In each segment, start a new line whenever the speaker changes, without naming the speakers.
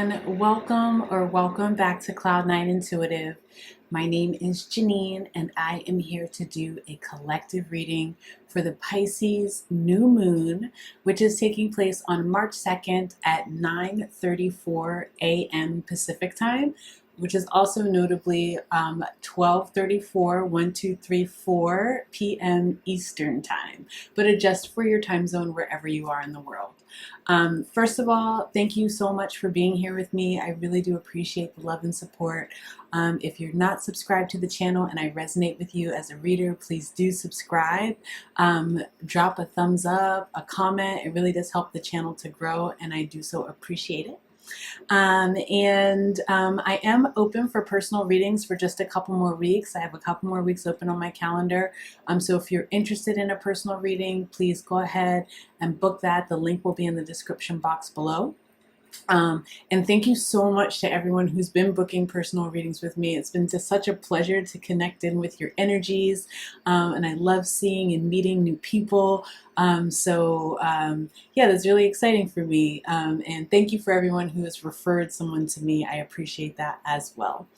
everyone. Welcome back to Cloud9 Intuitive. My name is Janine and I am here to do a collective reading for the Pisces new moon, which is taking place on March 2nd at 9:34 a.m. Pacific time, which is also notably 12:34 p.m. Eastern time, but adjust for your time zone wherever you are in the world. First of all, thank you so much for being here with me. I really do appreciate the love and support. If you're not subscribed to the channel and I resonate with you as a reader, please do subscribe. Drop a thumbs up, a comment. It really does help the channel to grow, and I do so appreciate it. I am open for personal readings for just a couple more weeks. I have a couple more weeks open on my calendar. So if you're interested in a personal reading, please go ahead and book that. The link will be in the description box below. And thank you so much to everyone who's been booking personal readings with me. It's been just such a pleasure to connect in with your energies, and I love seeing and meeting new people. Yeah, that's really exciting for me. And thank you for everyone who has referred someone to me. I appreciate that as well.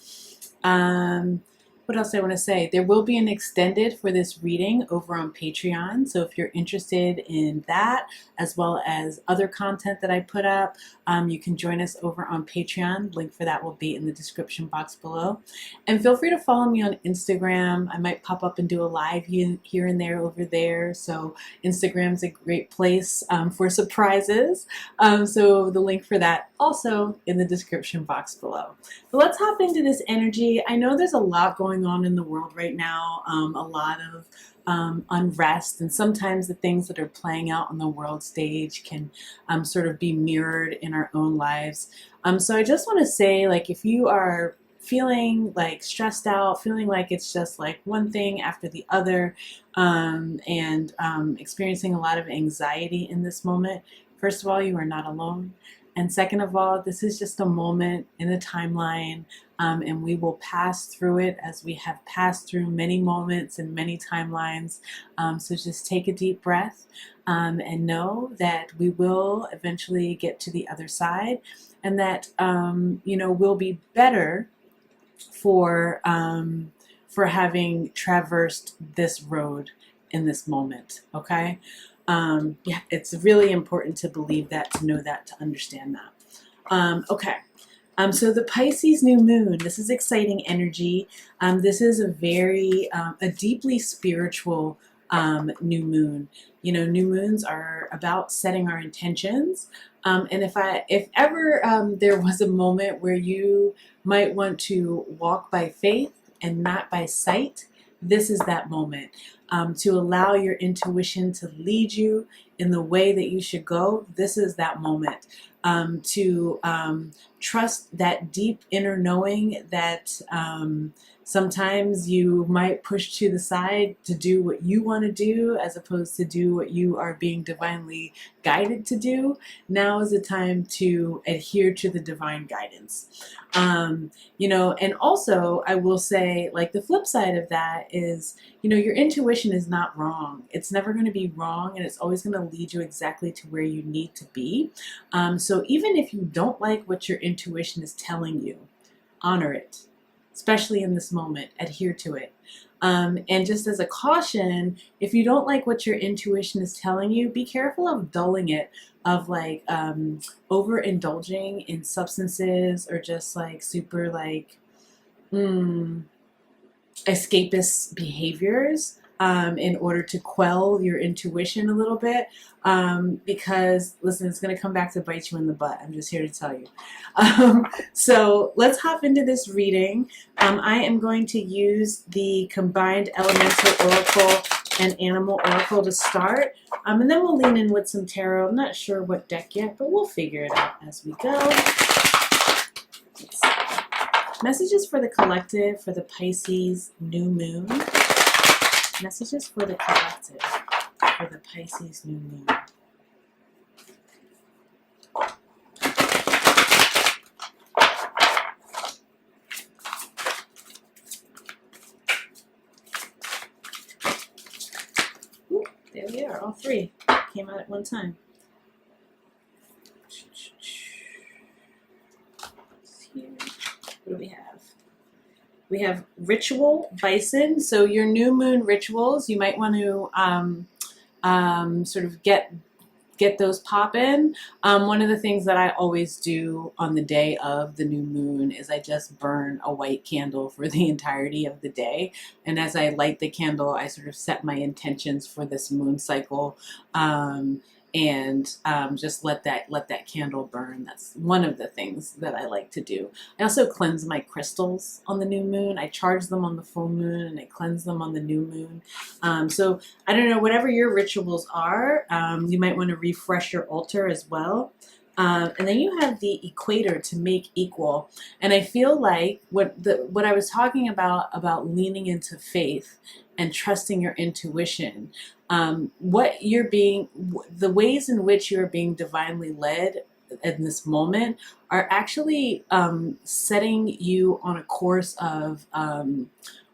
What else do I want to say? There will be an extended for this reading over on Patreon. So if you're interested in that, as well as other content that I put up, you can join us over on Patreon. Link for that will be in the description box below. And feel free to follow me on Instagram. I might pop up and do a live here and there over there. So Instagram's a great place for surprises. So the link for that also in the description box below. But let's hop into this energy. I know there's a lot going on in the world right now, a lot of unrest, and sometimes the things that are playing out on the world stage can sort of be mirrored in our own lives. So I just want to say, like, if you are feeling like stressed out, feeling like it's just like one thing after the other, and experiencing a lot of anxiety in this moment, first of all, you are not alone. And second of all, this is just a moment in a timeline, and we will pass through it as we have passed through many moments and many timelines. So just take a deep breath and know that we will eventually get to the other side, and that we'll be better for having traversed this road in this moment. Okay. Yeah, it's really important to believe that, to know that, to understand that. Okay. So the Pisces new moon, this is exciting energy. This is a deeply spiritual new moon. You know, new moons are about setting our intentions. And if ever there was a moment where you might want to walk by faith and not by sight, this is that moment. To allow your intuition to lead you in the way that you should go, this is that moment. To trust that deep inner knowing that sometimes you might push to the side to do what you want to do as opposed to do what you are being divinely guided to do. Now is the time to adhere to the divine guidance. And also I will say, like, the flip side of that is, your intuition is not wrong. It's never going to be wrong, and it's always going to lead you exactly to where you need to be. So even if you don't like what your intuition is telling you, honor it, especially in this moment. Adhere to it. And just as a caution, if you don't like what your intuition is telling you, be careful of dulling it, of like overindulging in substances or just like super like escapist behaviors in order to quell your intuition a little bit, because listen, it's going to come back to bite you in the butt. I'm just here to tell you. So let's hop into this reading. I am going to use the combined elemental oracle and animal oracle to start, and then we'll lean in with some tarot. I'm not sure what deck yet, but we'll figure it out as we go. Let's see. Messages for the collective for the Pisces new moon. Messages for the collective for the Pisces new moon. Ooh, there we are, all three came out at one time. we have ritual bison. So your new moon rituals, you might want to sort of get those poppin'. One of the things that I always do on the day of the new moon is I just burn a white candle for the entirety of the day. And as I light the candle, I sort of set my intentions for this moon cycle. And just let that candle burn. That's one of the things that I like to do. I also cleanse my crystals on the new moon. I charge them on the full moon, and I cleanse them on the new moon. So I don't know, whatever your rituals are, you might want to refresh your altar as well. And then you have the equator, to make equal. And I feel like what I was talking about leaning into faith and trusting your intuition, the ways in which you're being divinely led in this moment are actually setting you on a course of on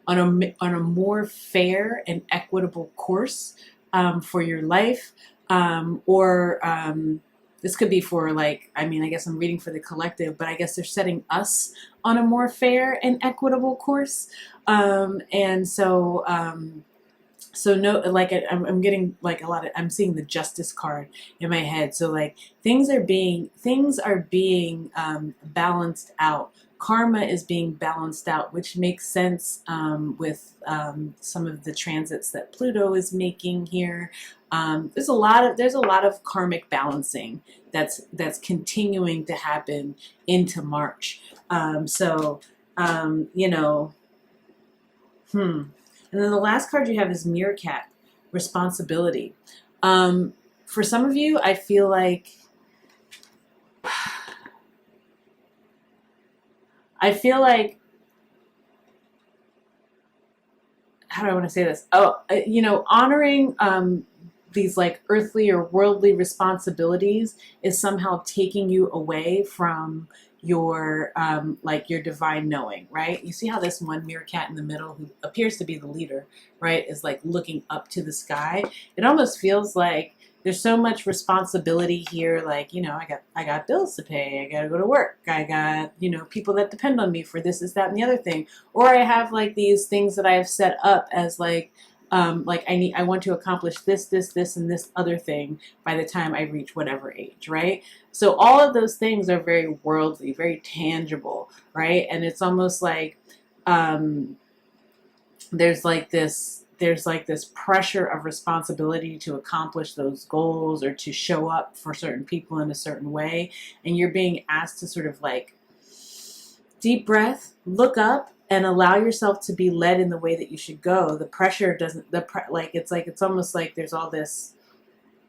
a more fair and equitable course for your life, or this could be for, like, I mean, I guess I'm reading for the collective, but I guess they're setting us on a more fair and equitable course. And so, no, like I'm getting like a lot of, I'm seeing the justice card in my head. So like things are being balanced out. Karma is being balanced out, which makes sense with some of the transits that Pluto is making here. There's a lot of karmic balancing that's continuing to happen into March. You know, And then the last card you have is Meerkat, responsibility. For some of you, I feel like how do I want to say this? Honoring these like earthly or worldly responsibilities is somehow taking you away from your your divine knowing, right? You see how this one meerkat in the middle, who appears to be the leader, right, is like looking up to the sky. It almost feels like there's so much responsibility here. Like, I got bills to pay. I got to go to work. I got, people that depend on me for this, that, and the other thing. Or I have like these things that I have set up as I want to accomplish this, and this other thing by the time I reach whatever age, right? So all of those things are very worldly, very tangible, right? And it's almost like there's this pressure of responsibility to accomplish those goals or to show up for certain people in a certain way, and you're being asked to sort of like deep breath, look up, and allow yourself to be led in the way that you should go. The pressure doesn't, it's almost like there's all this,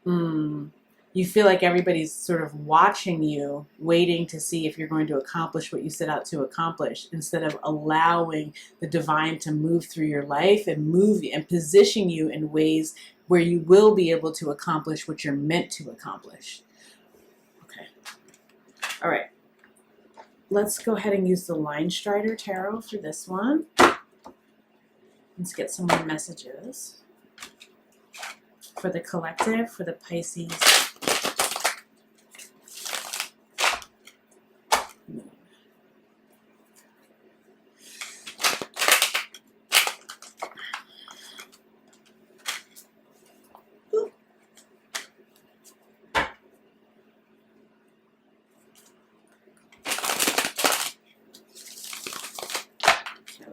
you feel like everybody's sort of watching you, waiting to see if you're going to accomplish what you set out to accomplish, instead of allowing the divine to move through your life and move and position you in ways where you will be able to accomplish what you're meant to accomplish. Okay. All right. Let's go ahead and use the Line Strider Tarot for this one. Let's get some more messages for the collective, for the Pisces.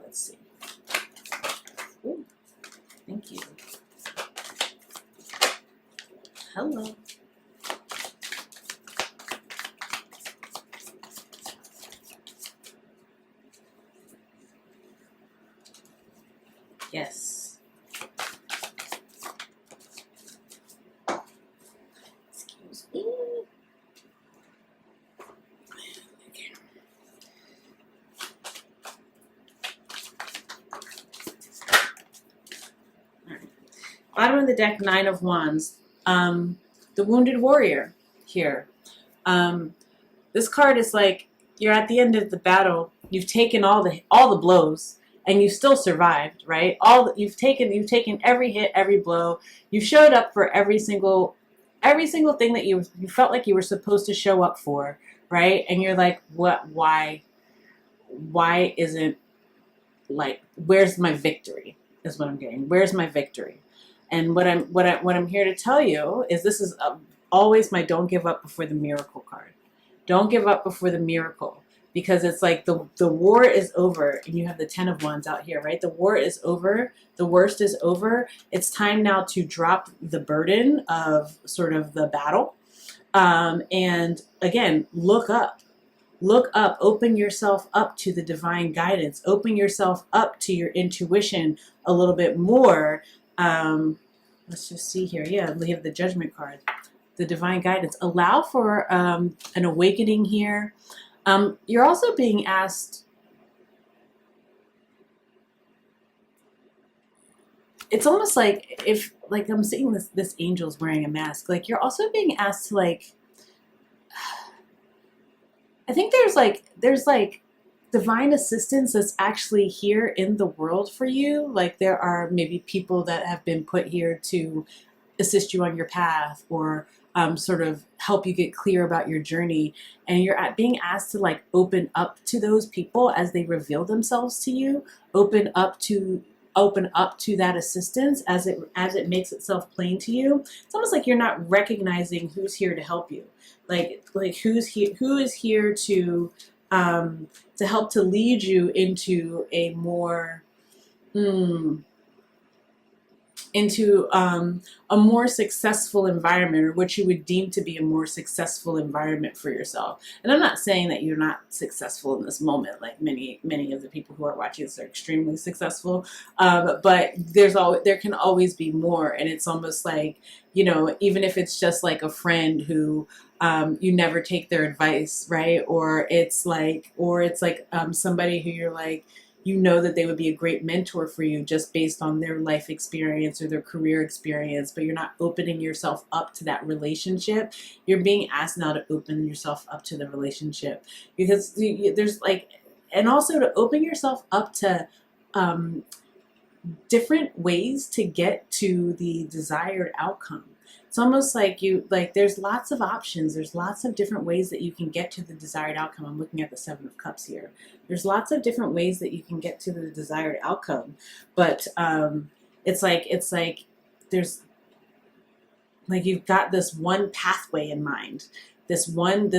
Let's see. Ooh, thank you. Hello. Yes. Excuse me. Okay. Bottom of the deck, Nine of Wands. The Wounded Warrior here. This card is like, you're at the end of the battle. You've taken all the blows, and you still survived, right? You've taken every hit, every blow. You showed up for every single thing that you felt like you were supposed to show up for, right? And you're like, what? Why isn't like, where's my victory is what I'm getting. Where's my victory? And what I'm here to tell you is this is always my don't give up before the miracle card. Don't give up before the miracle, because it's like the war is over, and you have the 10 of Wands out here, right? The war is over. The worst is over. It's time now to drop the burden of sort of the battle. And again, look up. Look up, open yourself up to the divine guidance, open yourself up to your intuition a little bit more. Let's just see here. Yeah, we have the Judgment card, the divine guidance. Allow for an awakening here. You're also being asked, it's almost like if, like, I'm seeing this angel's wearing a mask. Like, you're also being asked to, like, I think there's like divine assistance that's actually here in the world for you. Like, there are maybe people that have been put here to assist you on your path, or sort of help you get clear about your journey. And you're being asked to, like, open up to those people as they reveal themselves to you. Open up to that assistance as it makes itself plain to you. It's almost like you're not recognizing who's here to help you. Like who is here to help to lead you into a more a more successful environment, or what you would deem to be a more successful environment for yourself. And I'm not saying that you're not successful in this moment. Like, many of the people who are watching this are extremely successful, but there can always be more. And it's almost like, you know, even if it's just like a friend who you never take their advice, right? Or it's like somebody who you're like, you know that they would be a great mentor for you just based on their life experience or their career experience, but you're not opening yourself up to that relationship. You're being asked now to open yourself up to the relationship, because there's like, and also to open yourself up to different ways to get to the desired outcome. It's almost like there's lots of options. There's lots of different ways that you can get to the desired outcome. I'm looking at the 7 of Cups here. There's lots of different ways that you can get to the desired outcome. But it's like there's, like, you've got this one pathway in mind, this one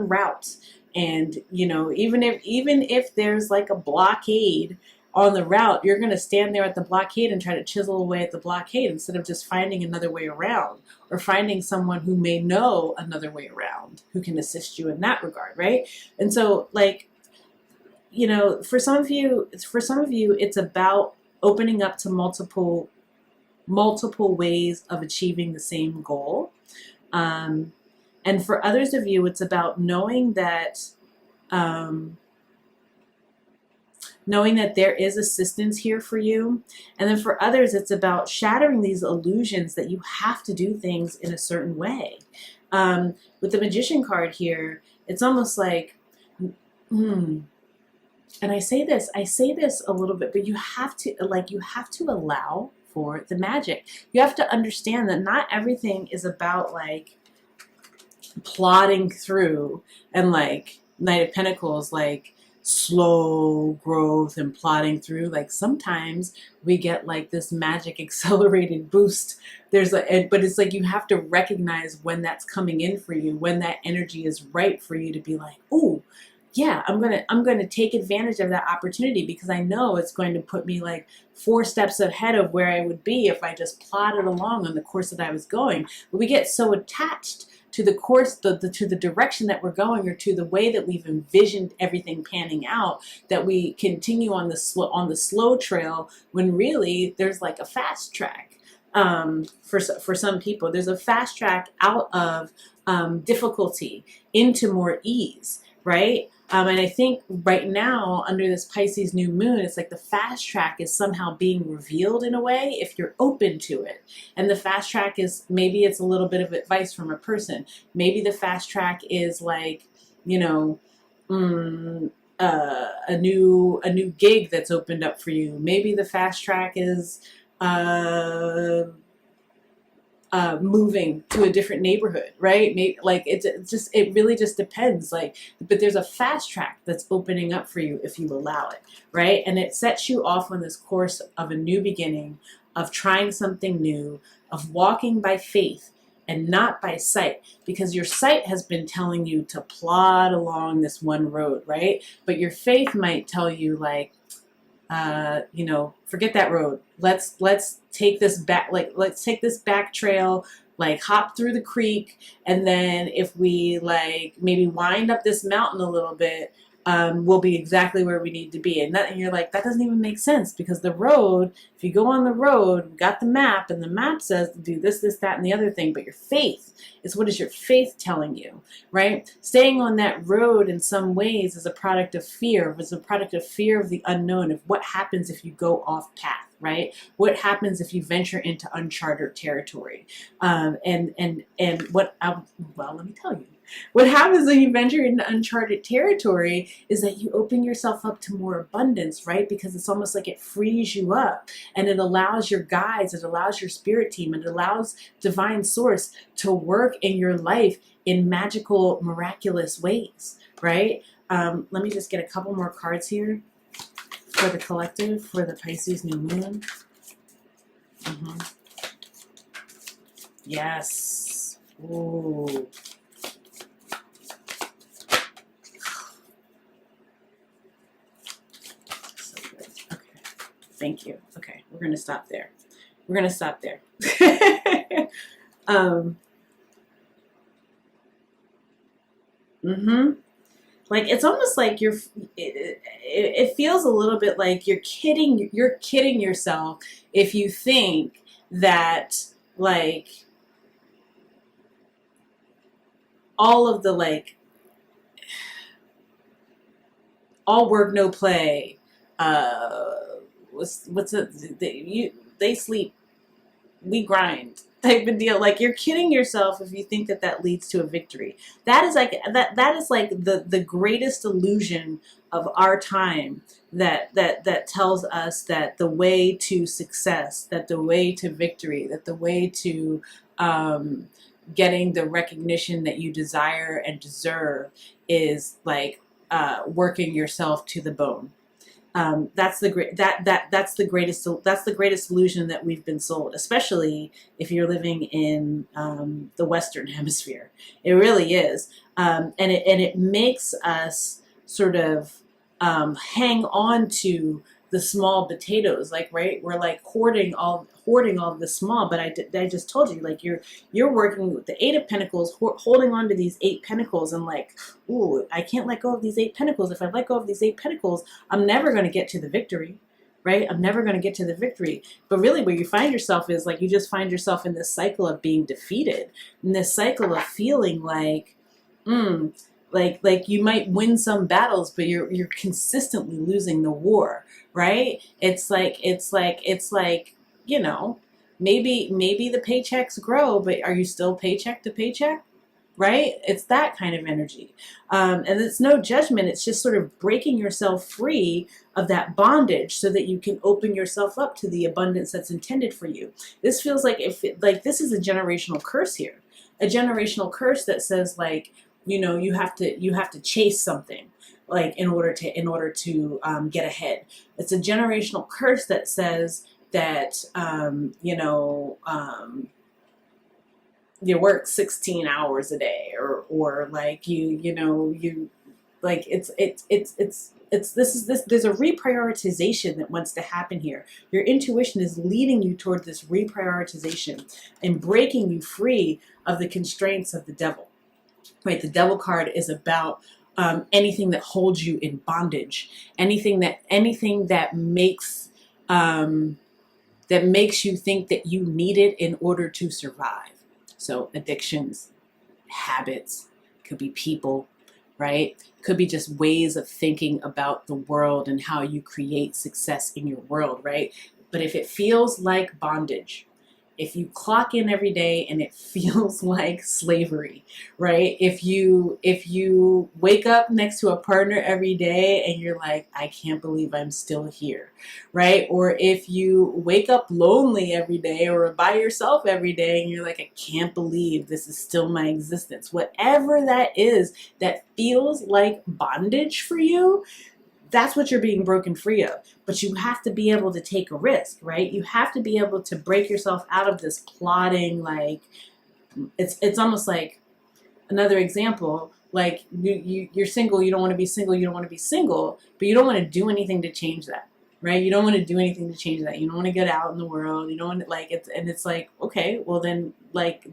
route. And, you know, even if there's like a blockade on the route, you're going to stand there at the blockade and try to chisel away at the blockade, instead of just finding another way around, or finding someone who may know another way around who can assist you in that regard, right? And so, like, you know, for some of you, it's about opening up to multiple ways of achieving the same goal. And for others of you, it's about knowing that there is assistance here for you. And then for others, it's about shattering these illusions that you have to do things in a certain way. With the Magician card here, it's almost like, and I say this a little bit, but you have to allow for the magic. You have to understand that not everything is about, like, plodding through, and, like, Knight of Pentacles, like, slow growth and plodding through. Like, sometimes we get like this magic accelerated boost. But it's like, you have to recognize when that's coming in for you, when that energy is right for you to be like, oh yeah, I'm gonna take advantage of that opportunity, because I know it's going to put me like 4 steps ahead of where I would be if I just plodded along on the course that I was going. But we get so attached to the course, to the direction that we're going, or to the way that we've envisioned everything panning out, that we continue on the slow trail, when really there's like a fast track. For some people, there's a fast track out of difficulty into more ease, right? And I think right now, under this Pisces new moon, it's like the fast track is somehow being revealed in a way if you're open to it. And the fast track is, maybe it's a little bit of advice from a person. Maybe the fast track is like, you know, a new gig that's opened up for you. Maybe the fast track is a moving to a different neighborhood, right? Maybe, like it really just depends. Like, but there's a fast track that's opening up for you if you allow it, right? And it sets you off on this course of a new beginning, of trying something new, of walking by faith and not by sight, because your sight has been telling you to plod along this one road, right? But your faith might tell you, like, forget that road. Let's take this back, let's take this back trail, like hop through the creek, and then if we like maybe wind up this mountain a little bit, we'll be exactly where we need to be. And you're like, that doesn't even make sense, because the road, if you go on the road, we got the map, and the map says to do this, this, that, and the other thing, but your faith is, what is your faith telling you, right? Staying on that road in some ways is a product of fear. It's a product of fear of the unknown, of what happens if you go off path, right? What happens if you venture into uncharted territory? Well, let me tell you. What happens when you venture into uncharted territory is that you open yourself up to more abundance, right? Because it's almost like it frees you up, and it allows your guides, it allows your spirit team, it allows divine source to work in your life in magical, miraculous ways, right? Let me just get a couple more cards here for the collective, for the Pisces new moon. Yes. Ooh. Thank you. Okay, we're going to stop there. We're going to stop there. Like, it's almost like it feels a little bit like you're kidding yourself if you think that, like, all of the, like, all work, no play, they sleep, we grind type of deal. Like, you're kidding yourself if you think that that leads to a victory. That is like the greatest illusion of our time, that tells us that the way to success, that the way to victory, that the way to getting the recognition that you desire and deserve is like working yourself to the bone. That's the greatest illusion that we've been sold, especially if you're living in the Western Hemisphere. It really is, and it makes us sort of hang on to the small potatoes, like, right? We're like hoarding all of the small. But I just told you, like, you're working with the Eight of Pentacles, holding on to these 8 pentacles, and like, ooh, I can't let go of these 8 pentacles. If I let go of these 8 pentacles, I'm never going to get to the victory, right? I'm never going to get to the victory. But really, where you find yourself is, like, you just find yourself in this cycle of being defeated, in this cycle of feeling like, like you might win some battles, but you're consistently losing the war, right? It's like, maybe the paychecks grow, but are you still paycheck to paycheck? Right? It's that kind of energy. And it's no judgment. It's just sort of breaking yourself free of that bondage so that you can open yourself up to the abundance that's intended for you. This feels like this is a generational curse here. A generational curse that says, like, you have to chase something, like, in order to get ahead. It's a generational curse that says that you work 16 hours a day, or like you like there's a reprioritization that wants to happen here. Your intuition is leading you toward this reprioritization and breaking you free of the constraints of the devil. Right, the devil card is about anything that holds you in bondage, anything that makes you think that you need it in order to survive. So addictions, habits, could be people, right? Could be just ways of thinking about the world and how you create success in your world, right? But if it feels like bondage, if you clock in every day and it feels like slavery, right? If you wake up next to a partner every day and you're like, I can't believe I'm still here, right? Or if you wake up lonely every day or by yourself every day and you're like, I can't believe this is still my existence. Whatever that is that feels like bondage for you, that's what you're being broken free of. But you have to be able to take a risk, right? You have to be able to break yourself out of this plotting, like, it's almost like another example, like you're single, you don't want to be single, you don't want to be single, but you don't want to do anything to change that, right? You don't want to do anything to change that. You don't want to get out in the world. You don't want to, like, it's like, okay, well then, like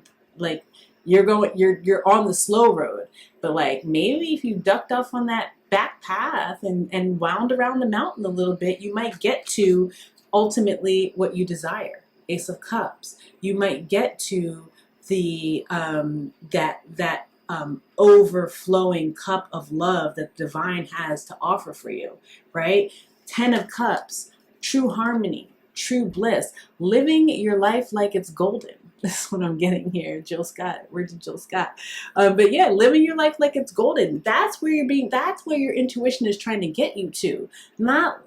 you're on the slow road, but like maybe if you ducked off on that back path and wound around the mountain a little bit, you might get to ultimately what you desire. Ace of Cups. You might get to the that overflowing cup of love that the divine has to offer for you, right? 10 of Cups. True harmony, true bliss, living your life like it's golden. That's what I'm getting here. Jill Scott. Words of Jill Scott. But yeah, living your life like it's golden. That's where that's where your intuition is trying to get you to. Not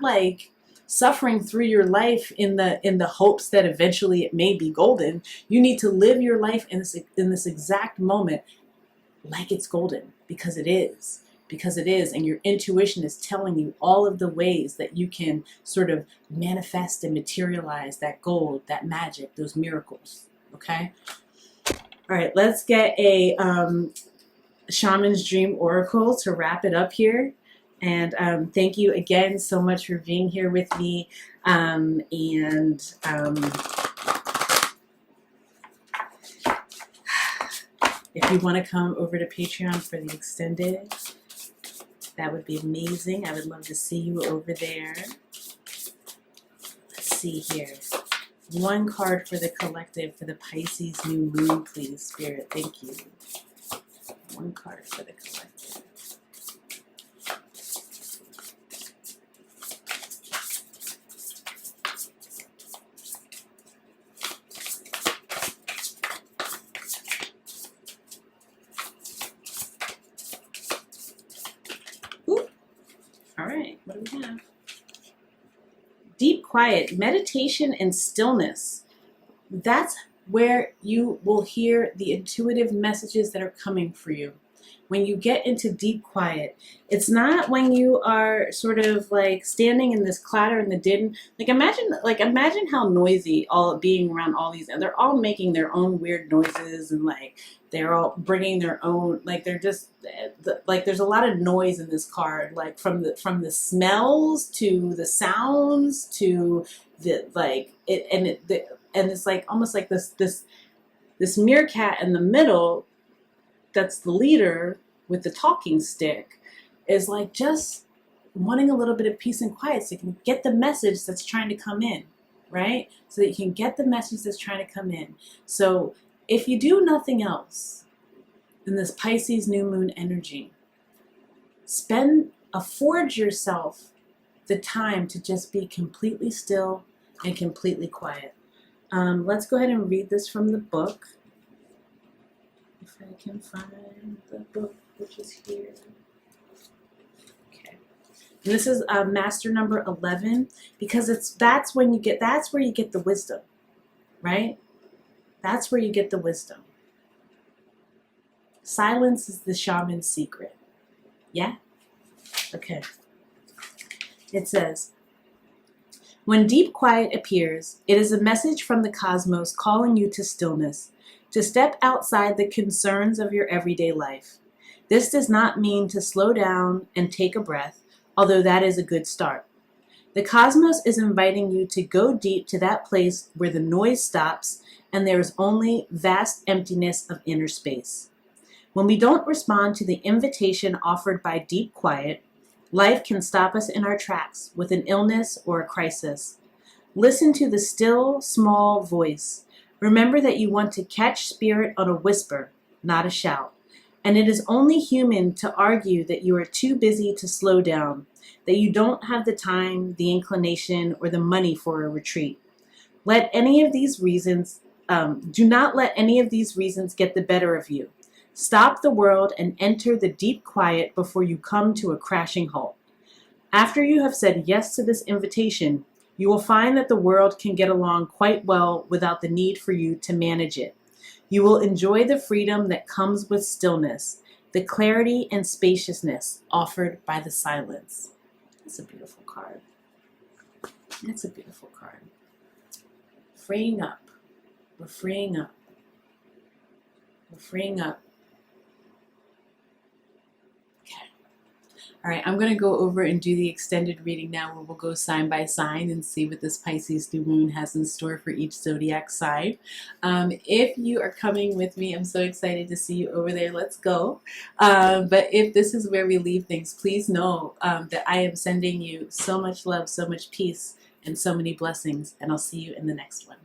like suffering through your life in the hopes that eventually it may be golden. You need to live your life in this exact moment like it's golden, because it is. Because it is, and your intuition is telling you all of the ways that you can sort of manifest and materialize that gold, that magic, those miracles. Okay? All right, let's get a Shaman's Dream Oracle to wrap it up here. And thank you again so much for being here with me. If you want to come over to Patreon for the extended, that would be amazing. I would love to see you over there. Let's see here. One card for the collective for the Pisces new moon, please, Spirit. Thank you. One card for the collective. All right, what do we have? Deep quiet, meditation and stillness. That's where you will hear the intuitive messages that are coming for you. When you get into deep quiet, it's not when you are sort of like standing in this clatter and the din. Like imagine how noisy all being around all these, and they're all making their own weird noises, and like they're all bringing their own, like they're just like there's a lot of noise in this card, like from the smells to the sounds to the like it and it's like almost like this meerkat in the middle, that's the leader with the talking stick, is like just wanting a little bit of peace and quiet so you can get the message that's trying to come in, right? So that you can get the message that's trying to come in. So if you do nothing else in this Pisces new moon energy, afford yourself the time to just be completely still and completely quiet. Let's go ahead and read this from the book. If I can find the book, which is here. Okay. And this is master number 11, because that's where you get the wisdom, right? That's where you get the wisdom. Silence is the shaman's secret. Yeah? Okay. It says, when deep quiet appears, it is a message from the cosmos calling you to stillness, to step outside the concerns of your everyday life. This does not mean to slow down and take a breath, although that is a good start. The cosmos is inviting you to go deep to that place where the noise stops and there is only vast emptiness of inner space. When we don't respond to the invitation offered by deep quiet, life can stop us in our tracks with an illness or a crisis. Listen to the still, small voice. Remember that you want to catch spirit on a whisper, not a shout. And it is only human to argue that you are too busy to slow down, that you don't have the time, the inclination, or the money for a retreat. Let any of these reasons, do not let any of these reasons get the better of you. Stop the world and enter the deep quiet before you come to a crashing halt. After you have said yes to this invitation, you will find that the world can get along quite well without the need for you to manage it. You will enjoy the freedom that comes with stillness, the clarity and spaciousness offered by the silence. That's a beautiful card. That's a beautiful card. Freeing up. We're freeing up. We're freeing up. Okay. All right, I'm going to go over and do the extended reading now, where we'll go sign by sign and see what this Pisces new moon has in store for each zodiac sign. If you are coming with me, I'm so excited to see you over there. Let's go. But if this is where we leave things, please know that I am sending you so much love, so much peace, and so many blessings, and I'll see you in the next one.